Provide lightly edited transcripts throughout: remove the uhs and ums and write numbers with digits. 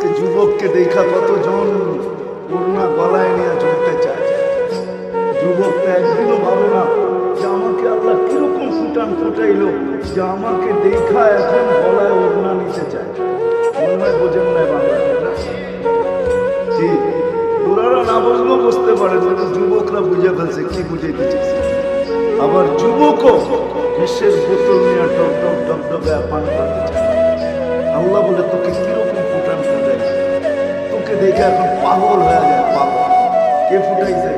আজকে যুবককে দেখা কতজন ওড়না গলায় নিয়ে চলতে চায়। যুবকটা একদিনও ভাবে না যে আমাকে আল্লাহ কিরকম ফুটান ফুটাইলো যে আমাকে দেখা এখন গলায় ওড়না নিতে চায়। মনে হয় বোঝেন না বাংলা জি, ওরা না বুঝলেও বুঝতে পারে, যুবকরা বুঝে ফেলছে কি বুঝাইতে চাইছে। আবার যুবকও বিশ্বের বোতল নিয়ে টক টক টক টকে পান করতে চায়। আল্লাহ বলে তোকে কিরকম ফুটান ফুটাই, তোকে দেখে এখন পাগল হয়ে যায়। পাগল কে ফুটাইছে?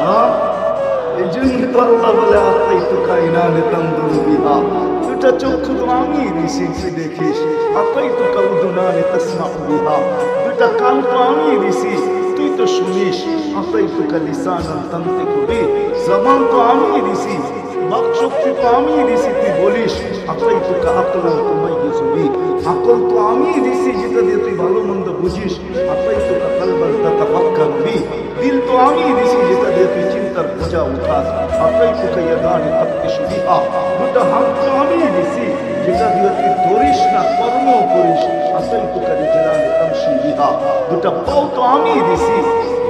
হ্যাঁ, এই জন্য তো আল্লাহ বলে আত্মাই তো কাইনা নেতাম দুর্বিহা, দুটা চক্ষু তো আমি দিছি তুই দেখিস। আত্মাই তো কাউদুনা নেতাসমা বিহা, দুটা কান তো আমি দিছি তুই তো শুনিস। আত্মাই তো কালিসানান তান্তে কবি, জবান তো আমি দিছি, বাকশক্তি তো আমি দিছি তুই বলিস। আত্মাই তো আকলান তোমায় গেছবি, আকল তো আমি দিছি যেটা দিয়ে তুই ভালো মন্দ বুঝিস। আত্মাই তো কালবাল তাতাফাক্কার বি, দিল তো আমি দিছি যেটা দিয়ে তুই চিন্তার বোঝা উঠাস। আত্মাই তো কায়াদানি তাকতিশু বিহা, দুটা হাত তো আমি দিছি যেটা দিয়ে তুই ধরিস না কর্ম করিস। আত্মাই তো কারিজলানি তামশি বিহা, দুটা পাও তো আমি দিছি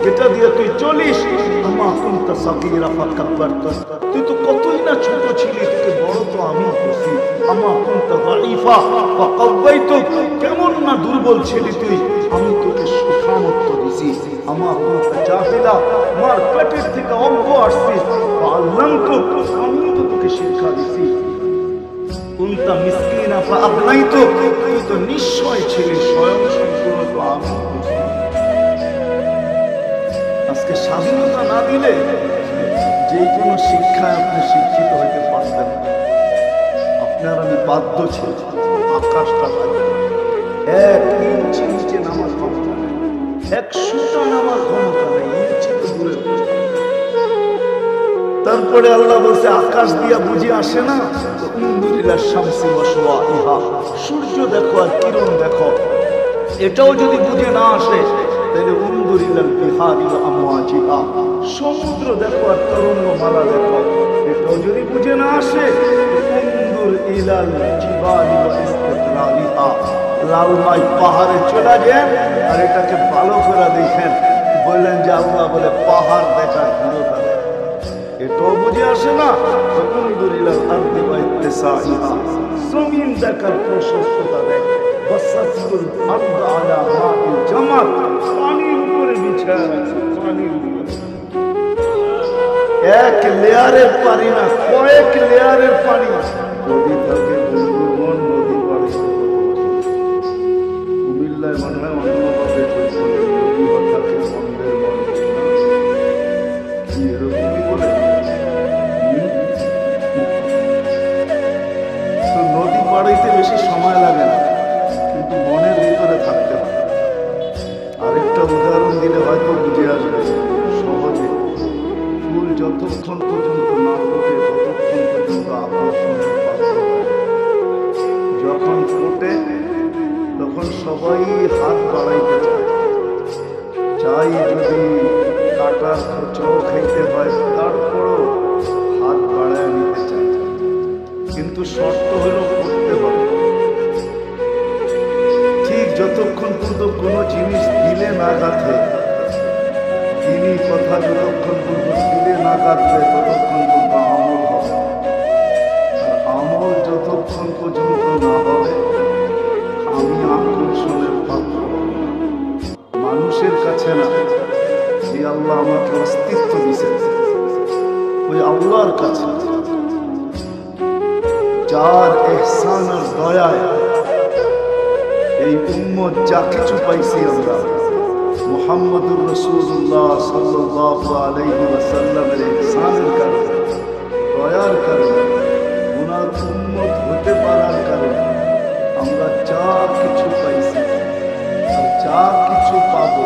যেটা দিয়ে তুই চলিস। আমা কুনতা সাগীরা ফাকাব্বারতা, তুই তো কতই না ছোট ছিলি, তোকে বড় তো আমি করছি। আমা কুনতা যায়ীফা ফাকাওয়াইতুক, কেমন না দুর্বল ছিলি তুই, আমি তোকে সুঠামত্ব দিছি। আমা কুনতা জাহিলা, মার পেটের থেকে অজ্ঞ আসছিস, ফাআল্লামতুক, আমি তো তোকে শিক্ষা দিছি। কুনতা মিসকিনা ফাআগনাইতুক, তুই তো নিশ্চয় ছিলি, স্বয়ং সম্পূর্ণ তো আমি করছি। আজকে স্বাধীনতা না দিলে যে কোনো শিক্ষায় আপনি শিক্ষিত হইতে পারতেন না। আপনার আমি বাধ্য ছিল আকাশটা এক ইঞ্চি নিচে নামার ক্ষমতা নেই, 100টা নামার ক্ষমতা নেই, ইঞ্চি তো দূরে। তারপরে আল্লাহ বলছে আকাশ দিয়া বুঝে আসে না, সূর্য দেখো আর কিরণ দেখো, এটাও যদি বুঝে না আসে তাহলে সমুদ্র দেখো আর তরঙ্গমালা দেখো, এটাও যদি বুঝে না আসে লালমাই পাহাড়ে চলে যান আর এটাকে ভালো করে দেখেন। বললেন যে আল্লাহ বলে পাহাড় দেখার দূরতা, এটাও বুঝে আসে না। জমিন দেখার প্রশস্ততা দেখ, পানির উপরে বিছায়া আছে, পানির উপরে এক লেয়ারের পানি না, কয়েক লেয়ারের পানি। নদী থাকে বন্ধুগণ, নদী পাড়ে কুমিল্লায় মনে হয় অন্যভাবে নদী থাকে বন্ধের বন্ধ, কি এরকমই বলে। তো নদী পাড়াইতে বেশি সময় লাগে না, কিন্তু মনের ভিতরে থাকতে হবে। আরেকটা উদাহরণ দিলে হয়তো বুঝে আসবে সহজে। ফুল যতক্ষণ পর্যন্ত না ফোটে ততক্ষণ পর্যন্ত আকর্ষণের পাত্র হয়। যখন ফোটে তখন সবাই হাত বাড়াইতে চাই, যদি কাটার খোঁচাও খাইতে হয় তারপরও হাত বাড়ায় নিতে চায়, কিন্তু শর্ত হলো করতে হবে। ঠিক যতক্ষণ পর্যন্ত কোনো জিনিস দিলে না গাঁথে, তিনি কথা যতক্ষণ পর্যন্ত দিলে না গাঁথবে ততক্ষণ পর্যন্ত আমল হবে। আর আমল যতক্ষণ পর্যন্ত না হবে আমি আকর্ষণের পাত্র মানুষের কাছে না। এই আল্লাহ আমাকে অস্তিত্ব দিয়েছেন, ওই আল্লাহর কাছে, যার ইহসানের দয়ায় এই উম্মত যা কিছু পাইছি আমরা, মুহাম্মদুর রাসূলুল্লাহ সাল্লাল্লাহু আলাইহি ওয়াসাল্লামের ইহসানের কারণে, দয়ার কারণে, ওনার উম্মত হতে পারার কারণে আমরা যা কিছু পাইছি আর যা কিছু পাবো,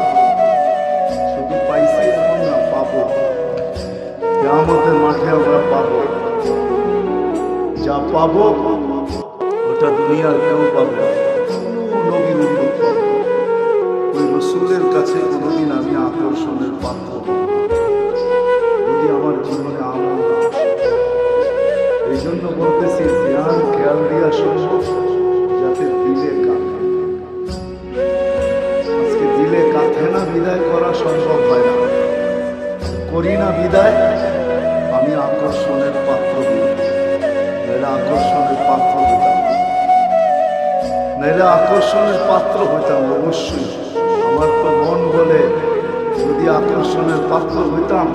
শুধু পাইছি এমন না, পাবো। কিয়ামতের মাঠে আমরা পাবো, যা পাবো ওটা দুনিয়ার কেউ পাবে না। নবীর উম্মত পাবে, ওই রাসূলের কাছে কোনোদিন আমি আকর্ষণের পাত্র যদি আমার জীবনে আমল না আসে। এই জন্য বলতেছি ধ্যান খেয়াল দিয়া শুনবো যাতে দিলে কাঁদে। সম্ভব হয় না। করি না বিদায় আমি আকর্ষণের পাত্র হই, নাহলে আকর্ষণের পাত্র হইতাম, নাহলে আকর্ষণের পাত্র হইতাম অবশ্যই। আমার তো মন বলে যদি আকর্ষণের পাত্র হইতাম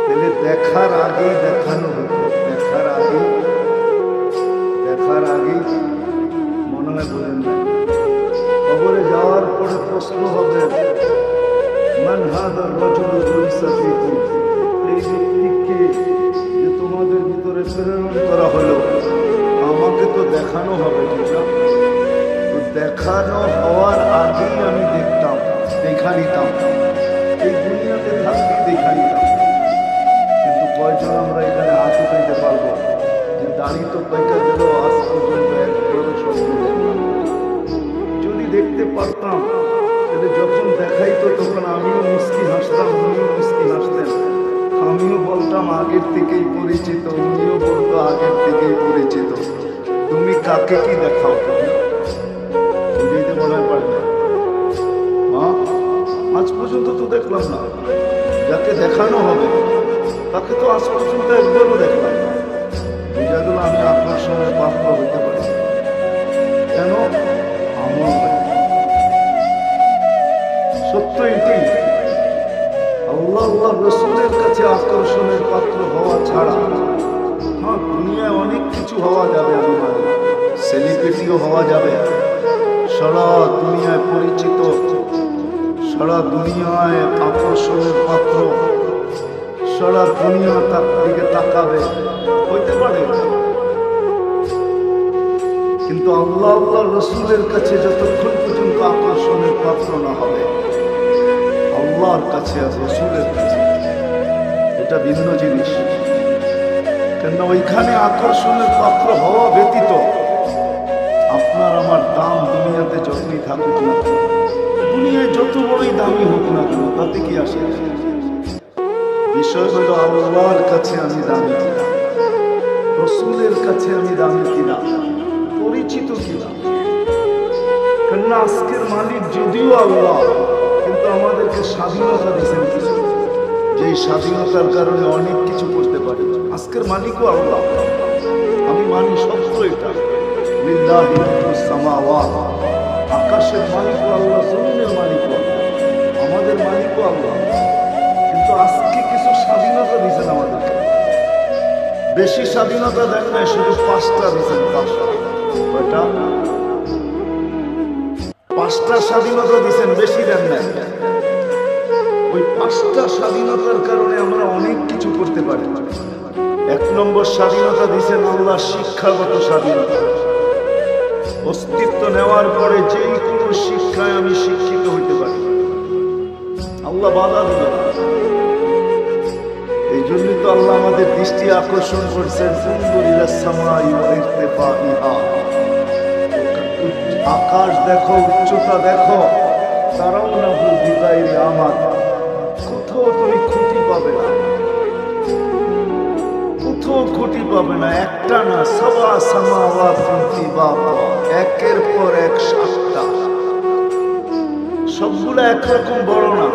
তাহলে দেখার আগেই দেখানো হতো, দেখার আগেই মনে হয় বলেন না। কবরে যাওয়ার পরে প্রশ্ন হবে মান হাদার রাজুলু বুইসা ফীকুম, এই ব্যক্তিকে যে তোমাদের ভিতরে প্রেরণ করা হলো, আমাকে তো দেখানো হবে, ঠিক না? তো দেখানো হওয়ার আগেই আমি দেখতাম, দেখা নিতাম, এই দুনিয়াতে থাকতে দেখা নিতাম। কিন্তু কয়জন আমরা এখানে হাত উঠাইতে পারবো যে দাড়ি তো পাইকা গেল, আজ পর্যন্ত একবারও স্বপ্ন দেখলাম? যদি দেখতে পারতাম তাহলে যখন দেখাইতো তখন আমিও মুস্কি হাসতাম, উনিও মুস্কি হাসতেন, আমিও বলতাম আগের থেকেই পরিচিত, উনিও বলতো আগের থেকেই পরিচিত। তুমি কাকে কি দেখাও? বুঝাইতে মনে পারে না? হ্যাঁ, আজ পর্যন্ত তো দেখলাম না। যাকে দেখানো হবে তাকে তো আজ পর্যন্ত একবারও দেখলাম না। বুঝা গেল আমি আকর্ষণের পাত্র হইতে পারি। কেন? আমল নাই। সত্য এটাই, আল্লাহ রসুলের কাছে আকর্ষণের পাত্র হওয়া ছাড়া, হ্যাঁ দুনিয়ায় অনেক কিছু হওয়া যাবে, আমি মানি, সেলিব্রিটিও হওয়া যাবে, সারা দুনিয়ায় পরিচিত, সারা দুনিয়ায় আকর্ষণের পাত্র, সারা দুনিয়া তার দিকে তাকাবে, হইতে পারে। কিন্তু আল্লাহ রসুলের কাছে যতক্ষণ পর্যন্ত আকর্ষণের পাত্র না হবে, আল্লাহর কাছে আর রসুলের কাছে, এটা ভিন্ন জিনিস। কেন ওইখানে আকর্ষণের পাত্র হওয়া ব্যতীত আপনার আমার দাম দুনিয়াতে যতই থাকুক না, দুনিয়ায় যত বড়ই দামি হোক না কেন, তাতে কি আসে? বিষয় হলো আল্লাহর কাছে আমি দামি কিনা, রসুলের কাছে আমি দামি কিনা, পরিচিত কিনা। কেননা আজকের মালিক যদিও আল্লাহ, কিন্তু আমাদেরকে স্বাধীনতা দিয়েছেন কিছু, যেই স্বাধীনতার কারণে অনেক কিছু করতে পারি। আজকের মালিকও আল্লাহ, আমি মানি সত্য এটা। লিল্লাহি মুলকুস সামাওয়াত, আকাশের মালিকও আল্লাহ, জমিনের মালিকও আল্লাহ, আমাদের মালিকও আল্লাহ। কিন্তু আজকে কিছু স্বাধীনতা দিয়েছেন আমাদেরকে, বেশি স্বাধীনতা দেন না, শুধু 5টা দিয়েছেন। 5টা, 5টা স্বাধীনতা দিয়েছেন, বেশি দেন না। ওই 5টা স্বাধীনতার কারণে আমরা অনেক কিছু করতে পারি। 1 নম্বর স্বাধীনতা দিয়েছেন আল্লাহ শিক্ষাগত স্বাধীনতা, অস্তিত্ব নেওয়ার পরে যেই কোনো শিক্ষায় আমি শিক্ষিত হইতে পারি, আল্লাহ বাধা দিবেন। এই জন্যই তো আল্লাহ আমাদের দৃষ্টি আকর্ষণ করছেন, আকাশ দেখো, উচ্চতা দেখো, তারাও না বুঝাইরে আমার, কোথাও তুমি খুঁটি পাবে না, কোথাও খুঁটি পাবে না, একটা না, সাবা সামাওয়াত তিবাকা, একের পর এক 7টা, সবগুলো একরকম বড় না।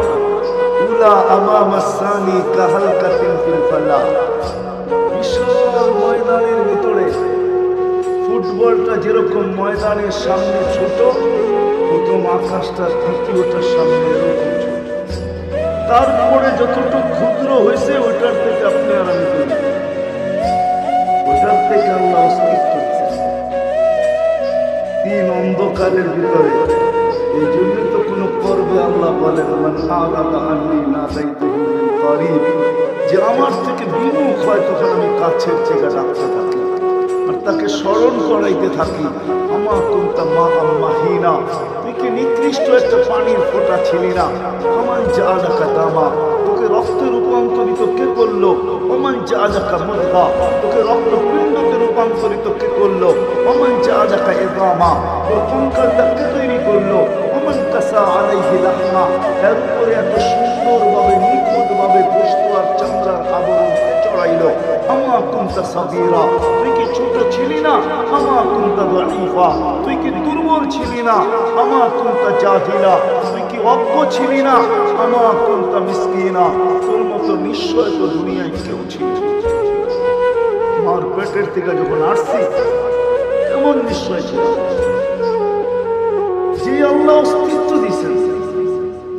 উলা আমামা সানি কাহালকাতিন ফিল ফালা, বিশাল ময়দানের ভিতরে ফুটবলটা যেরকম ময়দানের সামনে ছোট, প্রথম আকাশটা তৃতীয়টার সামনে এরকম ছোট, তারপরে যতটুকু ক্ষুদ্র হয়েছে ওইটার থেকে আপনি আর আমি করি, ওইটার থেকে আল্লাহ অস্তিত্ব দিচ্ছে 3 অন্ধকারের ভিতরে। এই জন্য তো কোনো পর্বে আল্লাহ বলেন মান আরাদা আন্নি নাদাইতুহু মিন করিব, যে আমার থেকে বিমুখ হয় তখন আমি কাছের থেকে ডাকতে থাকি আর তাকে স্মরণ করাইতে থাকি। আমা কুনতা মাআম মাহিনা, তুই কি নিকৃষ্ট একটা পানির ফোঁটা ছিলি না? আমান জাআলাকা দামা, তোকে রক্তে রূপান্তরিত কে করলো? ওমান জাআলাকা মুদগা, তোকে রক্তপিণ্ডতে রূপান্তরিত কে করলো? ওমান জাআলাকা ইযামা, তোর কঙ্কালটা কে তৈরি করলো? ওমান কাসা আলাইহি লাহমা, এর উপরে এত সুন্দরভাবে নিখুঁতভাবে গোশত আর চামড়ার আবরণ চড়াইলো। আমা কুনতা সাগীরা, তুই কি ছোট ছিলি না? আমা কুনতা দাঈফা, তুই কি দুর্বল ছিলি না? আমা কুনতা জাহিলা, তুই কি অজ্ঞ ছিলি না, আমা কুনতা মিসকিনা, তোর মতো নিশ্চয় তো দুনিয়ায় কেউ ছিল। মার পেটের থেকে যখন আসছি কেমন নিশ্চয় ছিল, যে আল্লাহ অস্তিত্ব দিয়েছেন,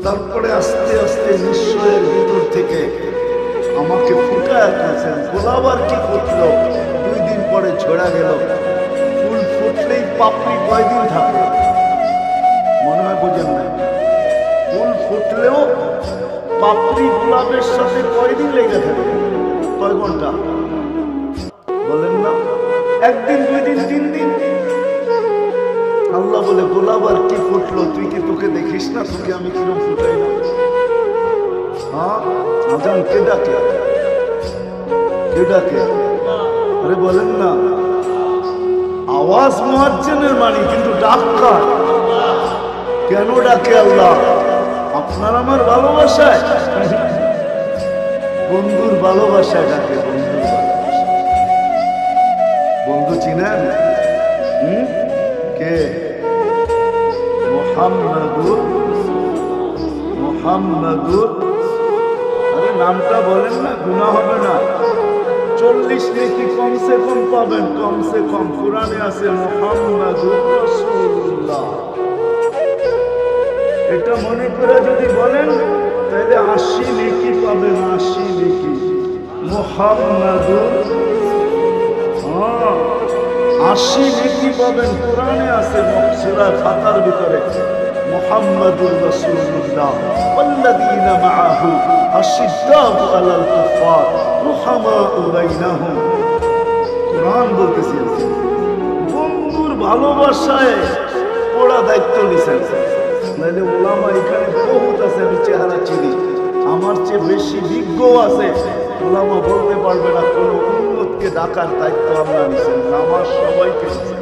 তারপরে আস্তে আস্তে নিশ্চয়ের ভিতর থেকে আমাকে ফুটায় তুলছেন। গোলাপ আর কি ফুটলো, 2 দিন পরে ঝরা গেল। ফুল ফুটলেই পাপড়ি কয়দিন থাকে মনে হয় বোঝেন না? ফুল ফুটলেও পাপড়ি গোলাপের সাথে কয়দিন লেগে থাকে? কয় ঘন্টা বলেন না? 1 দিন, 2 দিন, 3 দিন। আল্লাহ বলে গোলাপ আর কি ফুটলো, তুই কি তোকে দেখিস না? তোকে আমি কিরম ফুটাই না? হ্যাঁ, আজান কে ডাকে? কে ডাকে? আরে বলেন না। আওয়াজ মুয়াজ্জিনের মানি, কিন্তু ডাক কার? কেন ডাকে আল্লাহ? আপনার আমার ভালোবাসায়, বন্ধুর ভালোবাসায় ডাকে। বন্ধুর ভালোবাসা। বন্ধু চিনেন? কে? মুহাম্মাদুর। মুহাম্মাদুর, আরে নামটা বলেন না, গুনাহ হবে না। 40 নেকি কমসে কম পাবেন, কমসে কম। কোরআনে আছে মুহাম্মাদুর রাসূলুল্লাহ। এটা মনে করে যদি বলেন তাহলে 80 নেকি পাবেন, 80 নেকি। মুহাম্মাদুর, 80 নেকি পাবেন। কোরআনে আছে সূরা ফাতিহার ভিতরে মুহাম্মাদুর রাসূলুল্লাহ ওয়াল্লাযীনা মাআহু আশিদ্দাউ আলাল কুফার রুহামাউ বাইনাহুম। কোরআন বলতেছে বন্ধুর ভালোবাসায় পড়া দায়িত্ব নিছেন। নাইলে ওলামা এখানে বহুত আছে, আমি চেহারা চিনি, আমার চেয়ে বেশি বিজ্ঞ আছে। ওলামা বলতে পারবে না কোন উম্মতকে ডাকার দায়িত্ব আল্লাহ নিছেন। নামাজ সবাইকে দিছেন।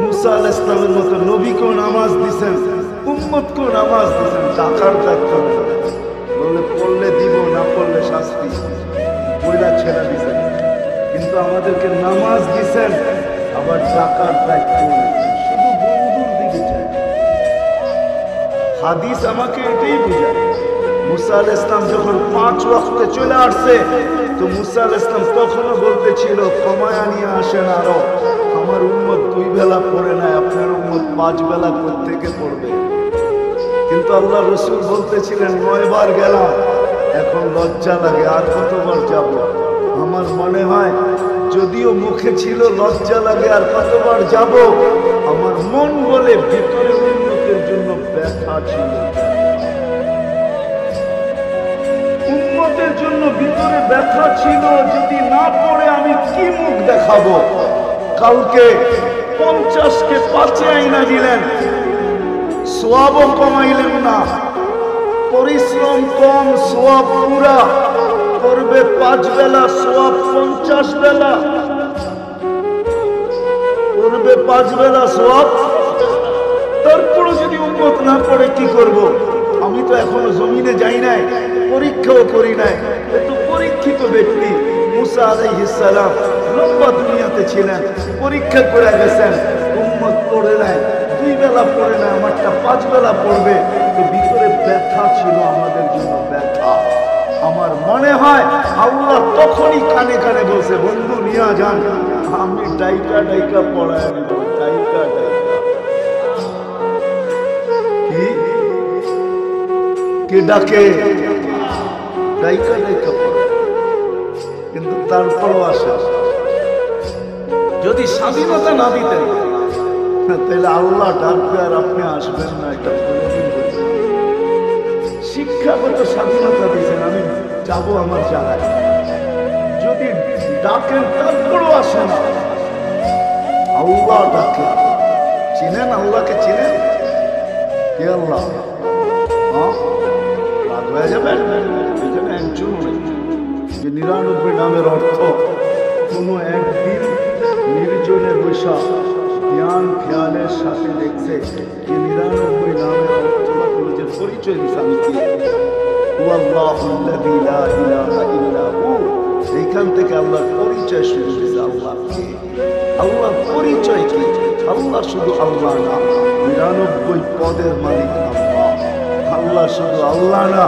মুসা আলাইহিস সালামের মতো নবীকেও নামাজ দিছেন, উম্মতকেও নামাজ দিছেন। ডাকার দায়িত্ব বললে পড়লে দিব, না পড়লে শাস্তি, বইলা ছেড়ে দিছেন। কিন্তু আমাদেরকে নামাজ দিছেন, আবার ডাকার দায়িত্ব নিছেন। শুধু বন্ধুর দিকে চায়। হাদিস আমাকে এটাই বোঝায়। মুসা আলাইহিস সালাম যখন 5 ওয়াক্তে চলে আসছে, তো মুসা আলাইহিস সালাম তখনও বলতেছিল কমায়া নিয়ে আসেন আরো। আমার উম্মত 2 বেলা পড়ে নাই, আপনার উম্মত 5 বেলা প্রত্যেকে পড়বে। কিন্তু আল্লাহ রসুল বলতেছিলেন 9 বার গেলাম, এখন লজ্জা লাগে, আর কতবার যাব? আমার মনে হয় যদিও মুখে ছিল লজ্জা লাগে আর কতবার যাব, আমার মন বলে ভিতরে উম্মতের জন্য ব্যথা ছিল। উম্মতের জন্য ভিতরে ব্যথা ছিল। যদি না পড়ে আমি কি মুখ দেখাবো? কালকে 50কে 5 আইনা দিলেন, সোয়াবও কমাইলেন না। পরিশ্রম কম, সোয়াব পুরা করবে। 5 বেলা সোয়াব 50 বেলা করবে, 5 বেলা সোয়াব। তারপরে যদি উম্মত না পড়ে কি করব? আমি তো এখনো জমিনে যাই নাই, পরীক্ষাও করি নাই। এত পরীক্ষিত ব্যক্তি মুসা আলাইহিস সালাম লম্বা দুনিয়াতে ছিলেন, পরীক্ষা করে গেছেন। উম্মত পড়ে নাই, 2 বেলা পড়ে না, আমারটা 5 বেলা পড়বে। তো ভিতরে ব্যথা ছিল, আমাদের জন্য ব্যথা। আমার মনে হয় আল্লাহ তখনই কানে কানে বলছে বন্ধু নিয়া যান, আমি ডাইকা ডাইকা পড়ায় দিব। ডাইকা ডাইকা কি কে ডাকে? ডাইকা ডাইকা পড়ায়। কিন্তু তারপরও আসে, যদি স্বাধীনতা না দিতেন তাহলে আল্লাহ ডাকবে আর আপনি আসবেন না। এটা শিক্ষাগত স্বাধীনতা দিয়েছেন, আমি যাব আমার জায়গায়। যদি ডাকেন তারপরও আসে না, আল্লাহ ডাকে। চিনেন আল্লাহকে? চিনেন কে আল্লাহ? রাগ হয়ে যাবে এখানে একজন যে 99 নামের অর্থ কোনো একদিন নির্জনে বৈশা জ্ঞান খেয়ালের সাথে দেখছে যে 99 নামের অর্থ নিজের পরিচয় দিচ্ছে আমি কি। এইখান থেকে আল্লাহর পরিচয় শুরু হয়েছে। আল্লাহ কে? আল্লাহর পরিচয় কি? আল্লাহ শুধু আল্লাহ না, 99 পদের মালিক। আল্লাহ শুধু আল্লাহ না,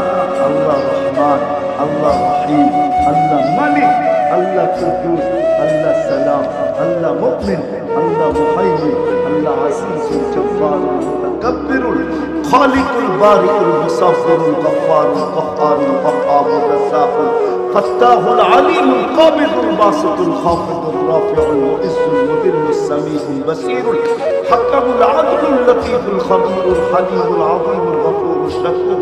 আল্লাহ রহমান, আল্লাহ রহিম, আল্লাহ মালিক, আল্লাহ কুদ্দুস, আল্লাহ সালাম, আল্লাহ মুমিন, আল্লাহ মুহাইমিন, আল্লাহ আজিজুল জব্বারুল মুতাকাব্বিরুল খালিকুল বারিকুল মুসাফফিরুল গফফারুল কাহ্হারুল ওয়াহ্হাবুর রাজ্জাকুল ফাত্তাহুল আলিমুল কাবিদুল বাসিতুল খাফিদুর রাফিউল মুইজ্জুল মুদিল্লুস সামিউল বাসীরুল হাকামুল আদলুল লতীফুল খবীরুল হালিমুল আযীমুল গফুরুশ শাকুর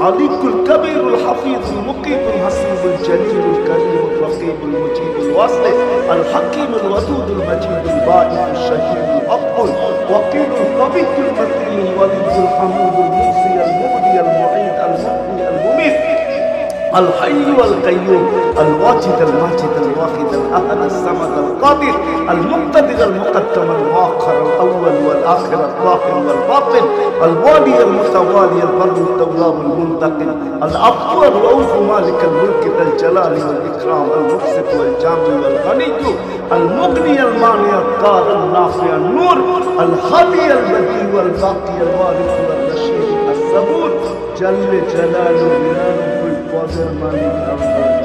আলিকুল কবীরুল হাফিজুল মুকিতুল হাসিবুল জলিলুল করিমুর রকিবুল মুজিবুল ওয়াসি আল হাকীমুল ওয়াদুদুল মজিদুল বাঈসুশ শাহীদুল আব্বুল ওয়াকিলুল কবিতুল মতিনুল ওয়ালিদুল হামুদুল মুসিয়াল মুবদিয়াল মুঈদ আল মুহয়ি আল মুমীত الحي والقيوم الواجد الماجد الواحد الأحد الصمد القادر المقتدر المقدم المؤخر الأول والآخر الظاهر والباطن الوالي المتوالي البر التواب المنتقم العفو الرؤوف مالك الملك ذا الجلال والإكرام المقسط والجامع والغني المغني المانع الضار النافع النور الهادي البديع والباقي الوارث والرشيد الصبور جل جلاله قادر مالك